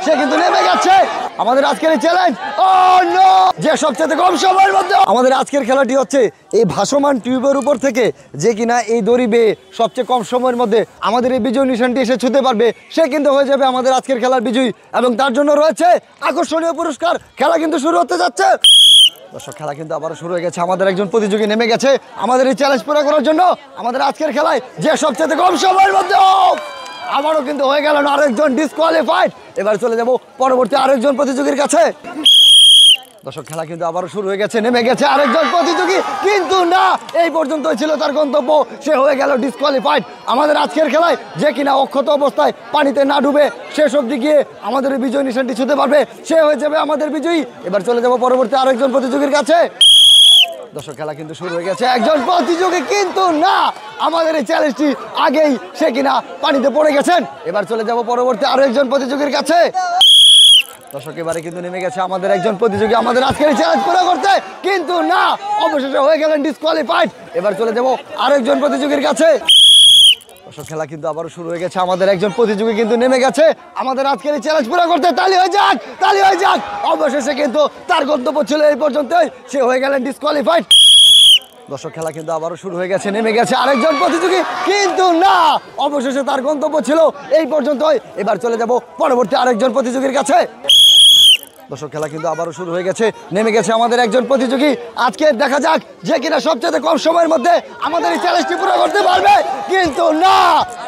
সে কিন্তু নেমে গেছে আমাদের আজকের এই চ্যালেঞ্জ। ও নো, যে সবচেয়ে কম সময়ের মধ্যে আমাদের আজকের খেলাটি হচ্ছে এই ভাসমান টিউবের উপর থেকে যে কিনা এই দড়ি বেয়ে সবচেয়ে কম সময়ের মধ্যে আমাদের এই বিজয় নিশানটি এসে ছুঁতে পারবে, সে কিন্তু হয়ে যাবে আমাদের আজকের খেলার বিজয়ী। এবং তার জন্য রয়েছে আকর্ষণীয় পুরস্কার। খেলা কিন্তু শুরু হতে যাচ্ছে। দর্শক, খেলা কিন্তু আবারও শুরু হয়ে গেছে। আমাদের একজন প্রতিযোগী নেমে গেছে আমাদের এই চ্যালেঞ্জ পুরো করার জন্য। আমাদের আজকের খেলায় যে সবচেয়ে কম সময়ের মধ্যে আবারও কিন্তু হয়ে গেল আরেকজন ডিসকোয়ালিফাইড। এবার চলে যাব পরবর্তী আরেকজন প্রতিযোগীর কাছে। দর্শক, খেলা কিন্তু আবারও শুরু হয়ে গেছে। নেমে গেছে আরেকজন প্রতিযোগী, কিন্তু না, এই পর্যন্তই ছিল তার গন্তব্য, সে হয়ে গেল ডিসকোয়ালিফাইড। আমাদের আজকের খেলায় যে কিনা অক্ষত অবস্থায় পানিতে না ডুবে শেষ অবধি গিয়ে আমাদের বিজয় নিশানটি ছুঁতে পারবে, সে হয়ে যাবে আমাদের বিজয়ী। এবার চলে যাব পরবর্তী আরেকজন প্রতিযোগীর কাছে। দর্শক, খেলা কিন্তু শুরু হয়ে গেছে। একজন প্রতিযোগী, কিন্তু না, আমাদের এই চ্যালেঞ্জটি আগেই সে কিনা পানিতে পড়ে গেছেন। এবার চলে যাব পরবর্তী আরো একজন প্রতিযোগীর কাছে। দর্শক, এবারে কিন্তু নেমে গেছে আমাদের একজন প্রতিযোগী আমাদের আজকের এই চ্যালেঞ্জ পুরো করতে, কিন্তু না, অবশেষে হয়ে গেলেন ডিসকোয়ালিফাইড। এবার চলে যাব আরেকজন প্রতিযোগীর কাছে। দর্শক, খেলা কিন্তু আবারও শুরু হয়ে গেছে। আমাদের একজন প্রতিযোগী কিন্তু নেমে গেছে আমাদের আজকের এই চ্যালেঞ্জ পুরো করতে। তালি হয়ে যাক, তালি হয়ে যাক। অবশেষে কিন্তু তার গন্তব্য ছিল এই পর্যন্তই, সে হয়ে গেলেন ডিসকোয়ালিফাইড। দর্শক, খেলা কিন্তু আবারও শুরু হয়ে গেছে। নেমে গেছে আরেকজন প্রতিযোগী, কিন্তু না, অবশেষে তার গন্তব্য ছিল এই পর্যন্তই। এবার চলে যাব পরবর্তী আরেকজন প্রতিযোগীর কাছে। দর্শক, খেলা কিন্তু আবারও শুরু হয়ে গেছে। নেমে গেছে আমাদের একজন প্রতিযোগী। আজকে দেখা যাক যে কিনা সবচেয়ে কম সময়ের মধ্যে আমাদের এই চ্যালেঞ্জটি পুরো করতে পারবে, কিন্তু না,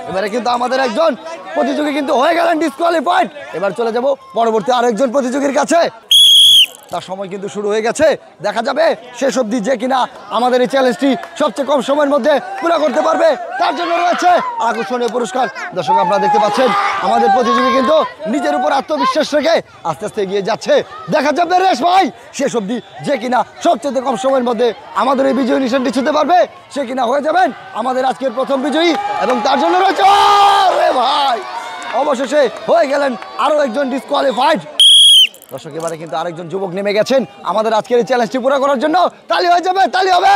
এবারে কিন্তু আমাদের একজন প্রতিযোগী কিন্তু হয়ে গেলেন ডিসকোয়ালিফাইড। এবার চলে যাব পরবর্তী আরেকজন প্রতিযোগীর কাছে। তার সময় কিন্তু শুরু হয়ে গেছে। দেখা যাবে শেষ অবধি যে কিনা আমাদের এই চ্যালেঞ্জটি সবচেয়ে কম সময়ের মধ্যে পুরো করতে পারবে, তার জন্য রয়েছে আকর্ষণীয় পুরস্কার। দর্শক, আপনারা দেখতে পাচ্ছেন আমাদের প্রতিযোগী কিন্তু নিজের উপর আত্মবিশ্বাস রেখে আস্তে আস্তে এগিয়ে যাচ্ছে। দেখা যাবে রেশ ভাই শেষ অবধি যে কিনা সবচেয়ে কম সময়ের মধ্যে আমাদের এই বিজয় নিশানটি ছুঁতে পারবে, সে কিনা হয়ে যাবেন আমাদের আজকের প্রথম বিজয়ী। এবং তার জন্য রয়েছে ভাই, অবশেষে হয়ে গেলেন আরো একজন ডিসকোয়ালিফাইড। দর্শক, এবারে কিন্তু আরেকজন যুবক নেমে গেছেন আমাদের আজকের এই চ্যালেঞ্জটি পুরো করার জন্য। তালি হয়ে যাবে, তালি হবে।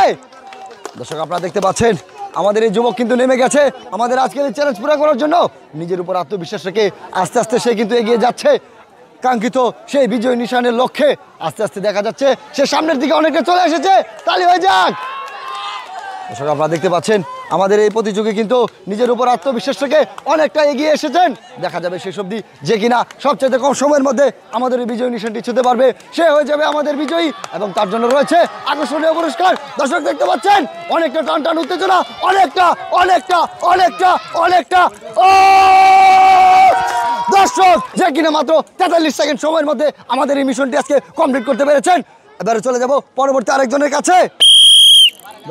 দর্শক, আপনারা দেখতে পাচ্ছেন আমাদের এই যুবক কিন্তু নেমে গেছে আমাদের আজকের এই চ্যালেঞ্জ পুরো করার জন্য। নিজের উপর আত্মবিশ্বাস রেখে আস্তে আস্তে সে কিন্তু এগিয়ে যাচ্ছে কাঙ্ক্ষিত সেই বিজয় নিশানের লক্ষ্যে। আস্তে আস্তে দেখা যাচ্ছে সে সামনের দিকে অনেকটা চলে এসেছে। তালি হয়ে যাক। দর্শক, আপনারা দেখতে পাচ্ছেন আমাদের এই প্রতিযোগী কিন্তু নিজের উপর আত্মবিশ্বাস থেকে অনেকটা এগিয়ে এসেছেন। দেখা যাবে শেষ অবধি যে কিনা সবচেয়ে কম সময়ের মধ্যে আমাদের এই বিজয় নিশানটি ছুঁতে পারবে, সে হয়ে যাবে আমাদের বিজয়ী। এবং তার জন্য রয়েছে আকর্ষণীয় পুরস্কার। দর্শক, দেখতে পাচ্ছেন অনেকটা টান টান উত্তেজনা, অনেকটা অনেকটা অনেকটা অনেকটা ও দর্শক, যে কিনা মাত্র 43 সেকেন্ড সময়ের মধ্যে আমাদের এই মিশনটি আজকে কমপ্লিট করতে পেরেছেন। এবারে চলে যাব পরবর্তী আরেকজনের কাছে।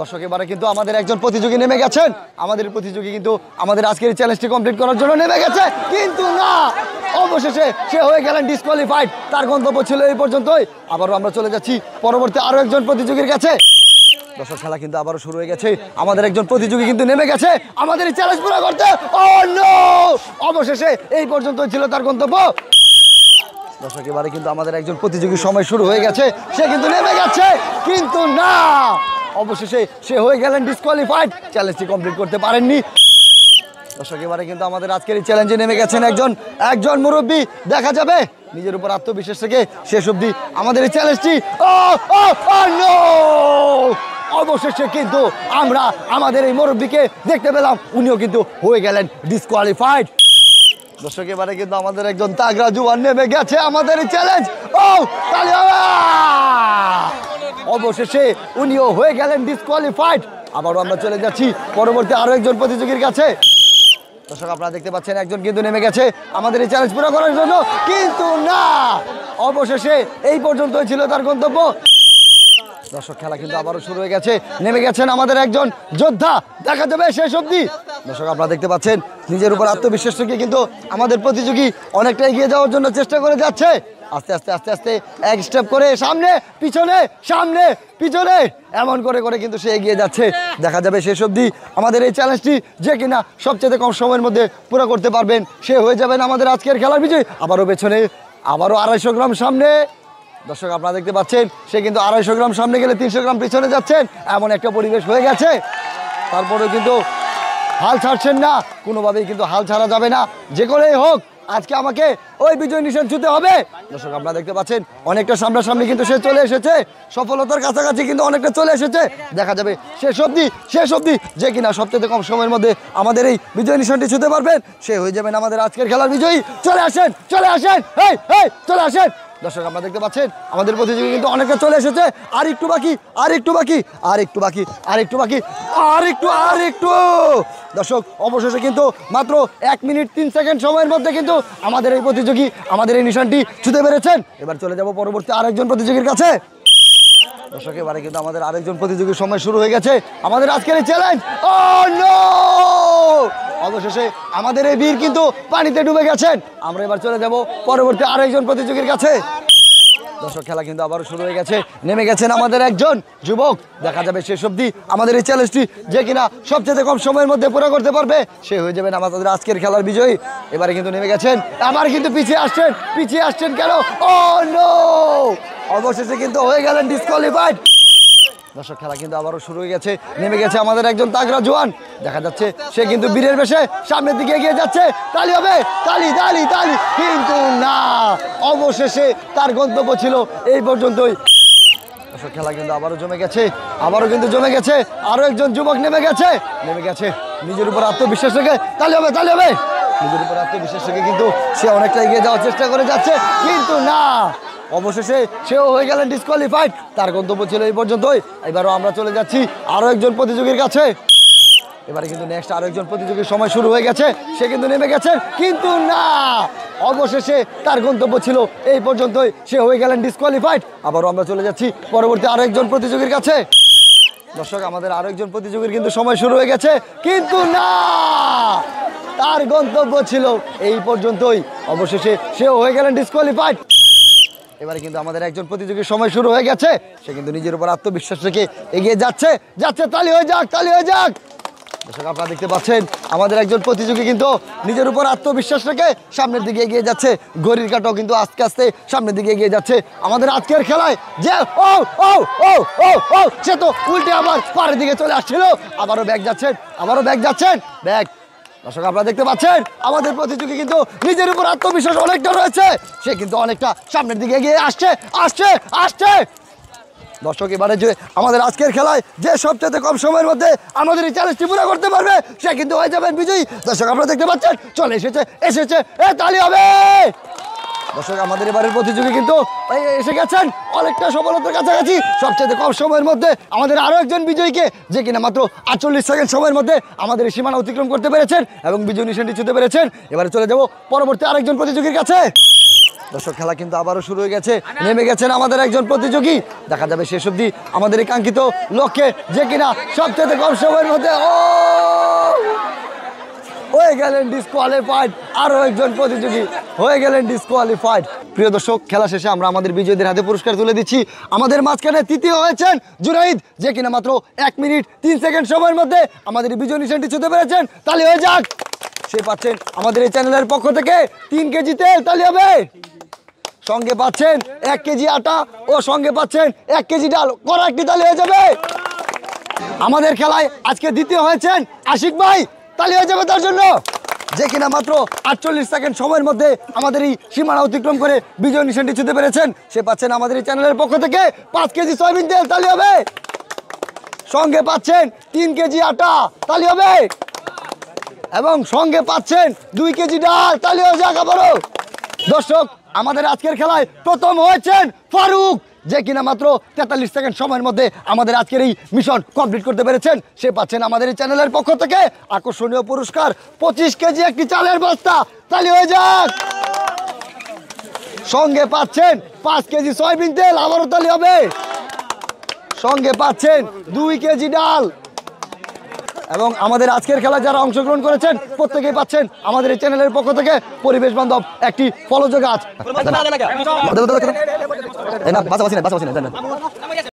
দর্শক, এবারে কিন্তু আমাদের একজন প্রতিযোগী নেমে গেছেন আমাদের প্রতিযোগী কিন্তু আমাদের আজকের চ্যালেঞ্জটি কমপ্লিট করার জন্য নেমে গেছে, কিন্তু না, অবশেষে সে হয়ে গেলেন ডিসকোয়ালিফাইড। তার গন্তব্য ছিল এই পর্যন্তই। আবারও আমরা চলে যাচ্ছি পরবর্তী আরো একজন প্রতিযোগীর কাছে। দর্শক, খেলা কিন্তু আবারও শুরু হয়ে গেছে। আমাদের একজন প্রতিযোগী কিন্তু নেমে গেছে আমাদের এই চ্যালেঞ্জ পুরো করতে। ও নো, অবশেষে এই পর্যন্তই ছিল তার গন্তব্য। দর্শক, এবারে কিন্তু আমাদের একজন প্রতিযোগীর সময় শুরু হয়ে গেছে। সে কিন্তু নেমে গেছে, কিন্তু না, অবশেষে সে হয়ে গেলেন ডিসকোয়ালিফাইড। চ্যালেঞ্জটি কমপ্লিট করতে পারেননি। দর্শক, এবারে কিন্তু আমাদের আজকের এই চ্যালেঞ্জে নেমে গেছেন একজন মুরব্বী। দেখা যাবে নিজের উপর আত্মবিশ্বাস থেকে শেষ অবধি আমাদের এই চ্যালেঞ্জটি অবশেষে কিন্তু আমরা আমাদের এই মুরব্বীকে দেখতে পেলাম, উনিও কিন্তু হয়ে গেলেন ডিসকোয়ালিফাইড। দর্শক, এবারে কিন্তু আমাদের একজন তাগড়া জুয়ান নেমে গেছে আমাদের এই চ্যালেঞ্জ। অবশেষে উনিও হয়ে গেলেন ডিসকোয়ালিফাইড। আবারও আমরা চলে যাচ্ছি পরবর্তী আরো একজন প্রতিযোগীর কাছে। দর্শক, আপনারা দেখতে পাচ্ছেন একজন কিন্তু নেমে গেছে আমাদের এই চ্যালেঞ্জ পুরো করার জন্য, কিন্তু না, অবশেষে এই পর্যন্তই ছিল তার গন্তব্য। দর্শক, খেলা কিন্তু আবারও শুরু হয়ে গেছে। নেমে গেছেন আমাদের একজন যোদ্ধা। দেখা যাবে শেষ অবধি। দর্শক, আপনারা দেখতে পাচ্ছেন নিজের উপর আত্মবিশ্বাস থেকে কিন্তু আমাদের প্রতিযোগী অনেকটা এগিয়ে যাওয়ার জন্য চেষ্টা করে যাচ্ছে। আস্তে আস্তে আস্তে আস্তে এক স্টেপ করে সামনে পিছনে সামনে পিছনে এমন করে করে কিন্তু সে এগিয়ে যাচ্ছে। দেখা যাবে শেষ অবধি আমাদের এই চ্যালেঞ্জটি যে কিনা সবচেয়ে কম সময়ের মধ্যে পুরো করতে পারবেন, সে হয়ে যাবেন আমাদের আজকের খেলার বিজয়ী। আবারও পেছনে, আবারও 250 গ্রাম সামনে। দর্শক, আপনারা দেখতে পাচ্ছেন সে কিন্তু 250 গ্রাম সামনে গেলে 300 গ্রাম পিছনে যাচ্ছেন, এমন একটা পরিবেশ হয়ে গেছে। তারপরেও কিন্তু হাল ছাড়ছেন না, কোনোভাবেই কিন্তু হাল ছাড়া যাবে না। যে করেই হোক আজকে আমাকে ওই বিজয় নিশান ছুঁতে হবে। দর্শক আপনারা দেখতে পাচ্ছেন অনেকটা সামনাসামনি কিন্তু সে চলে এসেছে, সফলতার কাছাকাছি কিন্তু অনেকটা চলে এসেছে। দেখা যাবে শেষ অবধি যে কিনা সবচেয়ে কম সময়ের মধ্যে আমাদের এই বিজয় নিশানটি ছুঁতে পারবেন সে হয়ে যাবেন আমাদের আজকের খেলার বিজয়ী। চলে আসেন চলে আসেন। দর্শক আপনারা দেখতে পাচ্ছেন আমাদের প্রতিযোগী কিন্তু অনেকটা চলে এসেছে। আর একটু দর্শক অবশেষে কিন্তু মাত্র 1 মিনিট 3 সেকেন্ড সময়ের মধ্যে কিন্তু আমাদের এই প্রতিযোগী আমাদের এই নিশানটি ছুঁতে পেরেছেন। এবার চলে যাব পরবর্তী আরেকজন প্রতিযোগীর কাছে। দর্শক এবারে কিন্তু আমাদের আরেকজন প্রতিযোগীর সময় শুরু হয়ে গেছে। আমাদের আজকের এই চ্যালেঞ্জ, ও নো, অবশেষে আমাদের এই বীর কিন্তু পানিতে ডুবে গেছেন। আমরা এবার চলে যাব পরবর্তী আরেকজন প্রতিযোগীর কাছে। দর্শক খেলা কিন্তু আবারও শুরু হয়ে গেছে, নেমে গেছেন আমাদের একজন যুবক। দেখা যাবে শেষ অবধি আমাদের এই চ্যালেঞ্জটি যে কিনা সবচেয়ে কম সময়ের মধ্যে পুরো করতে পারবে সে হয়ে যাবেন আমাদের আজকের খেলার বিজয়ী। এবারে কিন্তু নেমে গেছেন, আবার কিন্তু পিছিয়ে আসছেন কেন? ও নো, অবশেষে কিন্তু হয়ে গেলেন ডিসকোয়ালিফাইড। দর্শক খেলা কিন্তু আবারও শুরু হয়ে গেছে, নেমে গেছে আমাদের একজন তাগড়া জওয়ান। দেখা যাচ্ছে সে কিন্তু বীরের বেশে সামনের দিকে এগিয়ে যাচ্ছে। তালি হবে, তালি, কিন্তু না, অবশেষে তার গন্তব্য ছিল এই পর্যন্তই। দর্শক খেলা কিন্তু আবারও জমে গেছে, আরো একজন যুবক নেমে গেছে নিজের উপর আত্মবিশ্বাস রেখে। তালি হবে, নিজের উপর আত্মবিশ্বাস রেখে কিন্তু সে অনেকটা এগিয়ে যাওয়ার চেষ্টা করে যাচ্ছে, কিন্তু না, অবশেষে সেও হয়ে গেলেন ডিসকোয়ালিফাইড। তার গন্তব্য ছিল এই পর্যন্তই। এবারও আমরা চলে যাচ্ছি আরো একজন প্রতিযোগীর কাছে। এবারে কিন্তু নেক্সট আরো একজন প্রতিযোগীর সময় শুরু হয়ে গেছে, সে কিন্তু নেমে গেছে, কিন্তু না, অবশেষে তার গন্তব্য ছিল এই পর্যন্তই, সে হয়ে গেলেন ডিসকোয়ালিফাইড। আবারও আমরা চলে যাচ্ছি পরবর্তী আরো একজন প্রতিযোগীর কাছে। দর্শক আমাদের আরো একজন প্রতিযোগীর কিন্তু সময় শুরু হয়ে গেছে, কিন্তু না, তার গন্তব্য ছিল এই পর্যন্তই, অবশেষে সেও হয়ে গেলেন ডিসকোয়ালিফাইড। এবারে কিন্তু আমাদের একজন প্রতিযোগীর সময় শুরু হয়ে গেছে, সে কিন্তু নিজের উপর আত্মবিশ্বাস রেখে এগিয়ে যাচ্ছে। তালি হয়ে যাক। দর্শক আপনারা দেখতে পাচ্ছেন আমাদের একজন প্রতিযোগী কিন্তু নিজের উপর আত্মবিশ্বাস রেখে সামনের দিকে এগিয়ে যাচ্ছে। ঘড়ির কাঁটাও কিন্তু আস্তে আস্তে সামনের দিকে এগিয়ে যাচ্ছে। আমাদের আজকের খেলায় যে সে তো উল্টে আবার পাড়ের দিকে চলে আসছিল, আবারও ব্যাগ যাচ্ছেন। দর্শক আপনারা দেখতে পাচ্ছেন আমাদের প্রতিযোগী কিন্তু নিজের উপর আত্মবিশ্বাস অনেকটা রয়েছে, সে কিন্তু অনেকটা সামনের দিকে এগিয়ে আসছে। দর্শক এবারে যে আমাদের আজকের খেলায় যে সবচেয়ে কম সময়ের মধ্যে আমাদের এই চ্যালেঞ্জটি পুরো করতে পারবে সে কিন্তু হয়ে যাবেন বিজয়ী। দর্শক আপনারা দেখতে পাচ্ছেন চলে এসেছে, তালি হবে। দর্শক আমাদের এবারের প্রতিযোগী কিন্তু এসে গেছেন অনেকটা সফলতার কাছাকাছি। সবচেয়ে কম সময়ের মধ্যে আমাদের আরো একজন বিজয়ীকে, যে কিনা মাত্র 48 সেকেন্ড সময়ের মধ্যে আমাদের এই সীমানা অতিক্রম করতে পেরেছেন এবং বিজয় নিশানটি ছুঁতে পেরেছেন। এবারে চলে যাব পরবর্তী আরেকজন প্রতিযোগীর কাছে। দর্শক খেলা কিন্তু আবারও শুরু হয়ে গেছে, নেমে গেছেন আমাদের একজন প্রতিযোগী। দেখা যাবে শেষ অবধি আমাদের এই কাঙ্ক্ষিত লক্ষ্যে, যে কিনা সবচেয়ে কম সময়ের মধ্যে হয়ে গেলেন ডিসকোয়ালিফাইড। আরো একজন প্রতিযোগী হয়ে গেলেন ডিসকোয়ালিফাইড। প্রিয় দর্শক, খেলা শেষে আমরা আমাদের বিজয়ীদের হাতে পুরস্কার তুলে দিচ্ছি। আমাদের মাঝখানে তৃতীয় হয়েছেন জুনাইদ, যে কিনা মাত্র 1 মিনিট 3 সেকেন্ড সময়ের মধ্যে আমাদের বিজয় নিশানটি ছুঁতে পেরেছেন। তালি হয়ে যাক। সে পাচ্ছেন আমাদের এই চ্যানেলের পক্ষ থেকে 3 কেজি তেল। তালি হবে। সঙ্গে পাচ্ছেন 1 কেজি আটা ও সঙ্গে পাচ্ছেন 1 কেজি ডাল। করা একটি তালি হয়ে যাবে। আমাদের খেলায় আজকে দ্বিতীয় হয়েছেন আশিক ভাই। তালি হয়ে যাবে তার জন্য, যে কিনা মাত্র 48 সেকেন্ড সময়ের মধ্যে আমাদের এই সীমানা অতিক্রম করে বিজয় নিশানটি ছুঁতে পেরেছেন। সে পাচ্ছেন আমাদের এই চ্যানেলের পক্ষ থেকে 5 কেজি সয়াবিন তেল। তালি হবে। সঙ্গে পাচ্ছেন 3 কেজি আটা। তালি হবে। এবং সঙ্গে পাচ্ছেন 2 কেজি ডাল। তালি হয়ে যাক আবারও। দর্শক আমাদের আজকের খেলায় প্রথম হয়েছেন ফারুক, যে কিনা মাত্র 43 সেকেন্ড সময়ের মধ্যে আমাদের আজকের এই মিশন কমপ্লিট করতে পেরেছেন। সে পাচ্ছেন আমাদের এই চ্যানেলের পক্ষ থেকে আকর্ষণীয় পুরস্কার 25 কেজি একটি চালের বস্তা। তালি হয়ে যাক। সঙ্গে পাচ্ছেন 5 কেজি সয়াবিন তেল। আবারও তালি হবে। সঙ্গে পাচ্ছেন 2 কেজি ডাল। এবং আমাদের আজকের খেলা যারা অংশগ্রহণ করেছেন প্রত্যেকেই পাচ্ছেন আমাদের এই চ্যানেলের পক্ষ থেকে পরিবেশ বান্ধব একটি ফলজ গাছ।